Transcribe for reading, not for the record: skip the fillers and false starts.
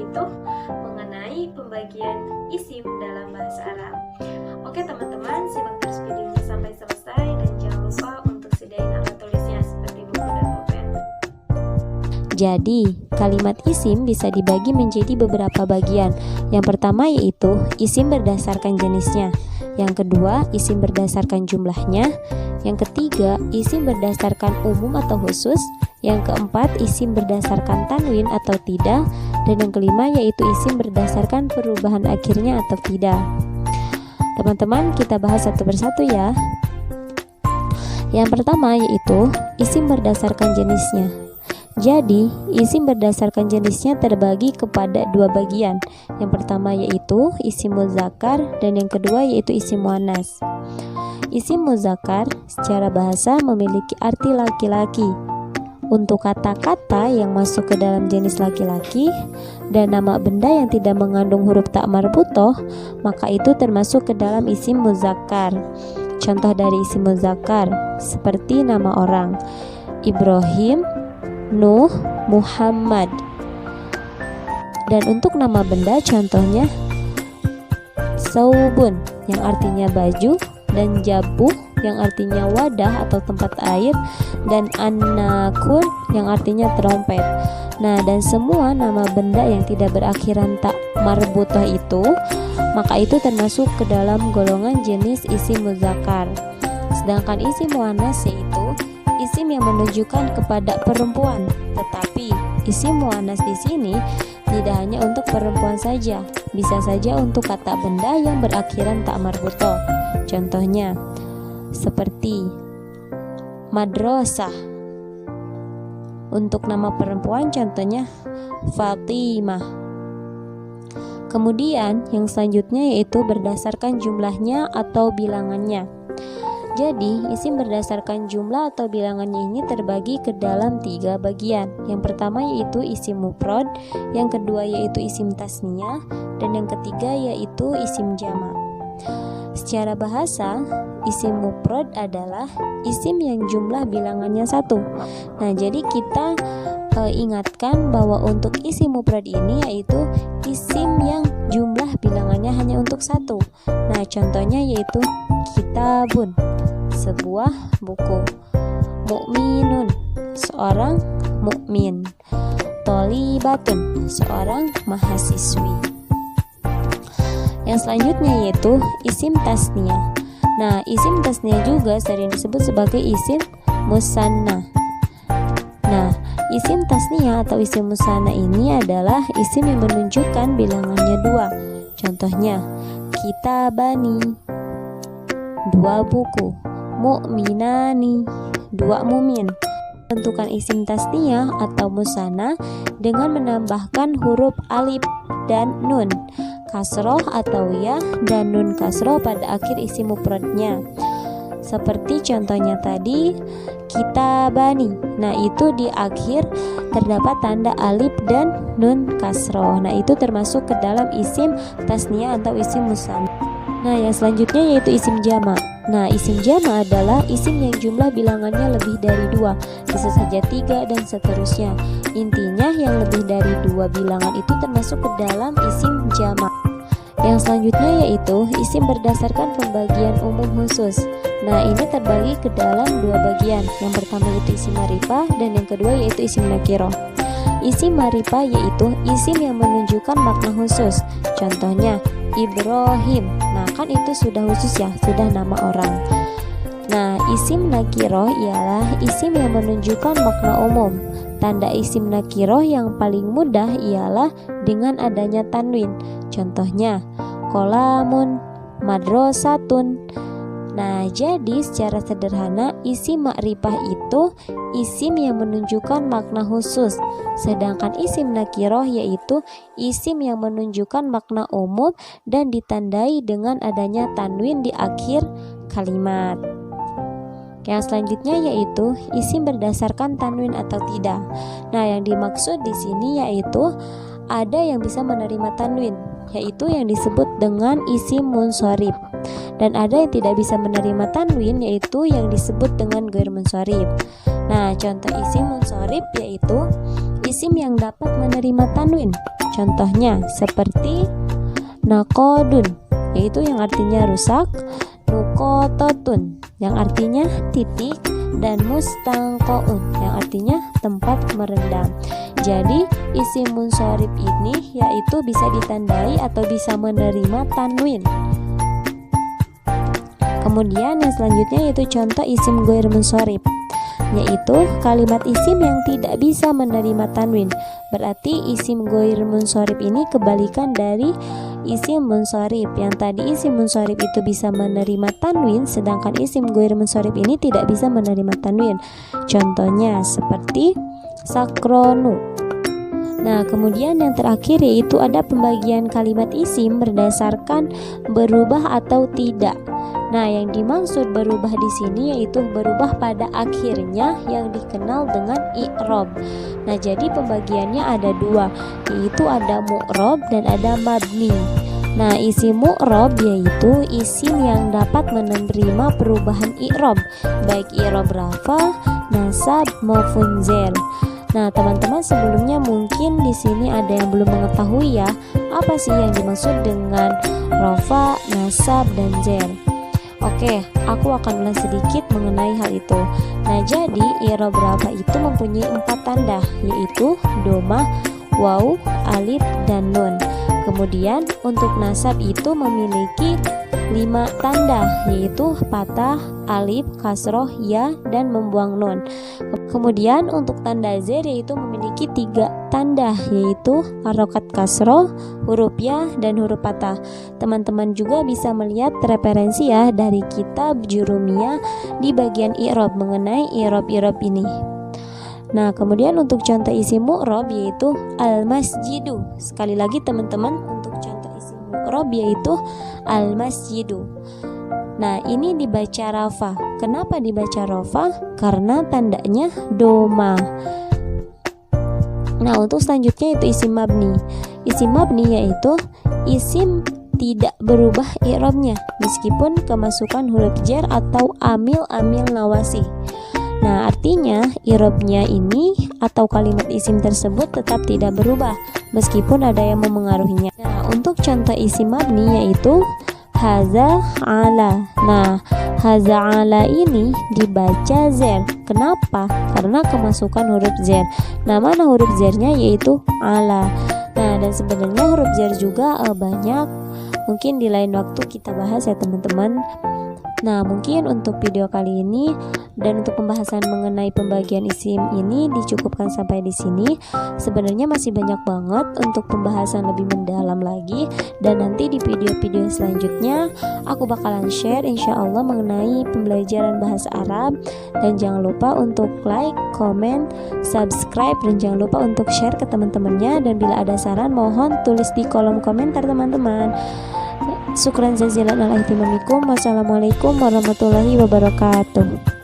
yaitu mengenai pembagian isim dalam bahasa Arab. Oke teman-teman, simak terus videonya sampai selesai dan jangan lupa untuk sediain alat tulisnya seperti buku dan pulpen. Jadi, kalimat isim bisa dibagi menjadi beberapa bagian. Yang pertama yaitu isim berdasarkan jenisnya. Yang kedua, isim berdasarkan jumlahnya. Yang ketiga, isim berdasarkan umum atau khusus. Yang keempat, isim berdasarkan tanwin atau tidak. Dan yang kelima yaitu isim berdasarkan perubahan akhirnya atau tidak. Teman-teman, kita bahas satu persatu ya. Yang pertama yaitu isim berdasarkan jenisnya. Jadi, isim berdasarkan jenisnya terbagi kepada dua bagian. Yang pertama yaitu isim muzakkar dan yang kedua yaitu isim muannas. Isim muzakkar secara bahasa memiliki arti laki-laki. Untuk kata-kata yang masuk ke dalam jenis laki-laki dan nama benda yang tidak mengandung huruf ta marbutoh, maka itu termasuk ke dalam isim muzakkar. Contoh dari isim muzakkar seperti nama orang: Ibrahim, Nuh, Muhammad. Dan untuk nama benda contohnya saubun yang artinya baju, dan jabuh yang artinya wadah atau tempat air, dan anakun yang artinya trompet. Nah, dan semua nama benda yang tidak berakhiran ta marbutoh itu, maka itu termasuk ke dalam golongan jenis isim muzakkar. Sedangkan isim muannas yaitu isim yang menunjukkan kepada perempuan, tetapi isim muannas di sini tidak hanya untuk perempuan saja, bisa saja untuk kata benda yang berakhiran ta marbutoh. Contohnya seperti madrasah. Untuk nama perempuan contohnya Fatimah. Kemudian yang selanjutnya yaitu berdasarkan jumlahnya atau bilangannya. Jadi, isim berdasarkan jumlah atau bilangannya ini terbagi ke dalam 3 bagian. Yang pertama yaitu isim mufrad, yang kedua yaitu isim tasniyah, dan yang ketiga yaitu isim jama'. Secara bahasa, isim mufrad adalah isim yang jumlah bilangannya 1. Nah, jadi kita ingatkan bahwa untuk isim mufrad ini yaitu isim yang jumlah bilangannya hanya untuk 1. Nah, contohnya yaitu kitabun, sebuah buku; mukminun, seorang mukmin; tholibatun, seorang mahasiswi. Yang selanjutnya yaitu isim tasniyah. Nah, isim tasniyah juga sering disebut sebagai isim musanna. Nah, isim tasniyah atau isim musanna ini adalah isim yang menunjukkan bilangannya 2. Contohnya kitabani, 2 buku; mu'minani, 2 mumin. Tentukan isim tasniyah atau musanna dengan menambahkan huruf alif dan nun, kasroh atau ya, dan nun kasroh pada akhir isim mufradnya. Seperti contohnya tadi kitabani. Nah, itu di akhir terdapat tanda alif dan nun kasroh. Nah, itu termasuk ke dalam isim tasniyah atau isim musanna. Nah, yang selanjutnya yaitu isim jama'. Nah, isim jama' adalah isim yang jumlah bilangannya lebih dari 2, bisa saja 3 dan seterusnya. Intinya yang lebih dari 2 bilangan itu termasuk ke dalam isim jama'. Yang selanjutnya yaitu isim berdasarkan pembagian umum khusus. Nah, ini terbagi ke dalam 2 bagian. Yang pertama yaitu isim ma'rifah dan yang kedua yaitu isim nakirah. Isim ma'rifah yaitu isim yang menunjukkan makna khusus. Contohnya Ibrahim. Nah, kan itu sudah khusus ya, sudah nama orang. Nah, isim nakirah ialah isim yang menunjukkan makna umum. Tanda isim nakirah yang paling mudah ialah dengan adanya tanwin. Contohnya qolamun, madrasatun. Nah, jadi secara sederhana isim ma'rifah itu isim yang menunjukkan makna khusus, sedangkan isim nakirah yaitu isim yang menunjukkan makna umum dan ditandai dengan adanya tanwin di akhir kalimat. Yang selanjutnya yaitu isim berdasarkan tanwin atau tidak. Nah, yang dimaksud di sini yaitu ada yang bisa menerima tanwin, yaitu yang disebut dengan isim munsharif, dan ada yang tidak bisa menerima tanwin, yaitu yang disebut dengan ghair munsharif. Nah, contoh isim munsharif yaitu isim yang dapat menerima tanwin. Contohnya seperti naqadun, yaitu yang artinya rusak, nuqatatun yang artinya titik, dan mustangqaun yang artinya tempat merendam. Jadi isim munsharif ini yaitu bisa ditandai atau bisa menerima tanwin. Kemudian yang selanjutnya yaitu contoh isim ghair munsharif, yaitu kalimat isim yang tidak bisa menerima tanwin. Berarti isim ghair munsharif ini kebalikan dari isim munsharif. Yang tadi isim munsharif itu bisa menerima tanwin, sedangkan isim ghair munsharif ini tidak bisa menerima tanwin. Contohnya seperti sakronu. Nah, kemudian yang terakhir yaitu ada pembagian kalimat isim berdasarkan berubah atau tidak. Nah, yang dimaksud berubah di sini yaitu berubah pada akhirnya yang dikenal dengan i'rab. Nah, jadi pembagiannya ada dua, yaitu ada mu'rab dan ada mabni. Nah, isim mu'rab yaitu isim yang dapat menerima perubahan i'rab, baik i'rab rafa, nasab maupun zer. Nah, teman-teman sebelumnya mungkin di sini ada yang belum mengetahui ya, apa sih yang dimaksud dengan rafa, nasab, dan zer. Oke, aku akan ulas sedikit mengenai hal itu. Nah, jadi i'rab rafa itu mempunyai 4 tanda, yaitu domah, waw, alif, dan nun. Kemudian untuk nasab itu memiliki 5 tanda, yaitu patah, alif, kasroh, ya, dan membuang nun. Kemudian untuk tanda zer yaitu memiliki 3 tanda, yaitu harokat kasroh, huruf ya, dan huruf patah. Teman-teman juga bisa melihat referensi ya dari kitab Jurumiyah di bagian i'rab mengenai i'rab ini. Nah, kemudian untuk contoh isim mu'rab yaitu al-masjidu. Sekali lagi teman-teman, untuk contoh isim mu'rab yaitu al-masjidu. Nah, ini dibaca rafa. Kenapa dibaca rafa? Karena tandanya doma. Nah, untuk selanjutnya itu isim mabni. Isim mabni yaitu isim tidak berubah i'rabnya meskipun kemasukan huruf jar atau amil nawasi. Nah, artinya i'rabnya ini atau kalimat isim tersebut tetap tidak berubah meskipun ada yang memengaruhinya. Nah, untuk contoh isim mabni yaitu haza ala. Nah, haza ala ini dibaca zer. Kenapa? Karena kemasukan huruf zer. Nah, mana huruf zernya? Yaitu ala. Nah, dan sebenarnya huruf zer juga banyak. Mungkin di lain waktu kita bahas ya teman-teman. Nah, mungkin untuk video kali ini dan untuk pembahasan mengenai pembagian isim ini dicukupkan sampai di sini. Sebenarnya masih banyak banget untuk pembahasan lebih mendalam lagi, dan nanti di video-video selanjutnya aku bakalan share insya Allah mengenai pembelajaran bahasa Arab. Dan jangan lupa untuk like, comment, subscribe, dan jangan lupa untuk share ke teman-temannya. Dan bila ada saran mohon tulis di kolom komentar teman-teman. Syukran jazilan ala ihtimamikum. Wassalamualaikum warahmatullahi wabarakatuh.